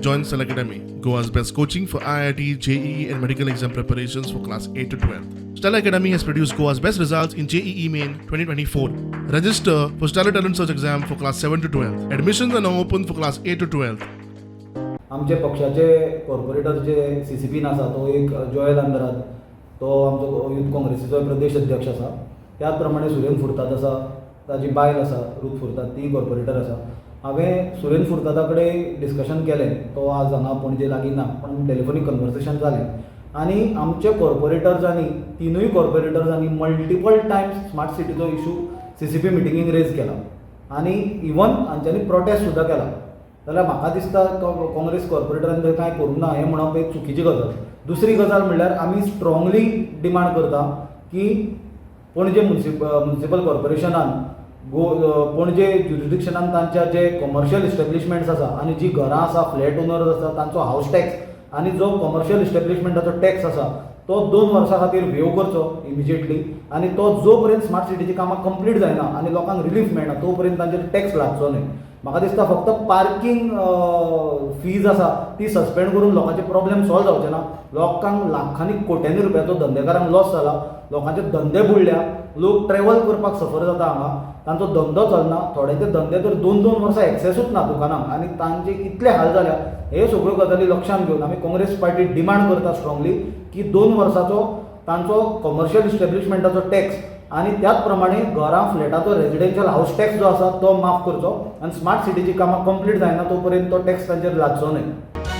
Join Stellar Academy, Goa's best coaching for IIT, JEE and medical exam preparations for class 8 to 12. Stellar Academy has produced Goa's best results in JEE Main 2024. Register for Stellar Talent Search exam for class 7 to 12. Admissions are now open for class 8 to 12. आमचे पक्षाचे corporator जे CCPन आसा तो एक Joel आंदरात, तो आमचो youth काँग्रेसीचो प्रदेश अध्यक्ष आसा. त्याच प्रमाणे सुरेन फुर्तात आसा, ताजी बायल आसा रूथ फुर्तात, ती कॉर्पोरेटर आसा. हांवें सुरेन फुर्ताता कडेन डिस्कशन केलें, तो आज हांगा पणजे लागीं ना, पण टेलिफोनीक कन्वर्सेशन जालें आनी आमचे कॉर्पोरेटर्सांनी तिनूय कॉर्पोरेटर्सांनी मल्टिपल टायम्स स्मार्ट सिटीचो इशू CCP मिटिंगेक रेज केला आनी इवन हांच्यांनी प्रोटेस्ट सुद्दां केला. जाल्यार म्हाका दिसता काँग्रेस कॉर्पोरेटरांनी थंय कांय करूंक ना, हें म्हणप एक चुकीची गजाल. दुसरी गजाल म्हणल्यार आमी स्ट्रॉंगली डिमांड करता की पणजे म्युनिसिपल कॉर्पोरेशनान पणजे ज्युरिडिक्शनान तांच्या जे कमर्शियल इस्टॅब्लिशमेंट्स आसा आनी जी घरां आसा, फ्लॅट ओनर्स आसा, तांचो हावस टॅक्स आनी जो कमर्शियल इस्टॅब्लिशमेंटाचो टॅक्स आसा तो 2 वर्सां खातीर वेव करचो इमिजिएटली आनी तो जो पर्यंत स्मार्ट सिटीची कामां कंप्लीट जायना आनी लोकांक रिलीफ मेळना तो पर्यंत तांचेर टॅक्स लागचो न्हय. म्हाका दिसता फक्त पार्किंग फीज आसा ती सस्पेंड करून लोकांचे प्रॉब्लेम सॉल्व जावचे ना. लोकांक लाखांनी कोट्यांनी रुपयाचो धंदेकारांक लॉस जाला, लोकांचे धंदे बुडल्या, लोक ट्रॅव्हल करपाक सफर जाता हांगा, तांचो धंदो चलना, थोड्यांचे धंदे तर 2-2 वर्सां एक्सेसूच ना दुकानांक आनी तांचे इतले हाल जाल्या. हे सगळ्यो गजाली लक्षांत घेवन आमी काँग्रेस पार्टी डिमांड करता स्ट्रॉंगली की 2 वर्साचो तांचो कमर्शियल इस्टॅब्लिशमेंटाचो टॅक्स आनी त्याच प्रमाणे घरां फ्लॅटाचो रेजिडेन्शियल हावस टॅक्स जो आसा तो माफ करचो आनी स्मार्ट सिटीची कामां कंप्लीट जायना तो पर्यंत तो टॅक्स तांचेर लागचो न्हय.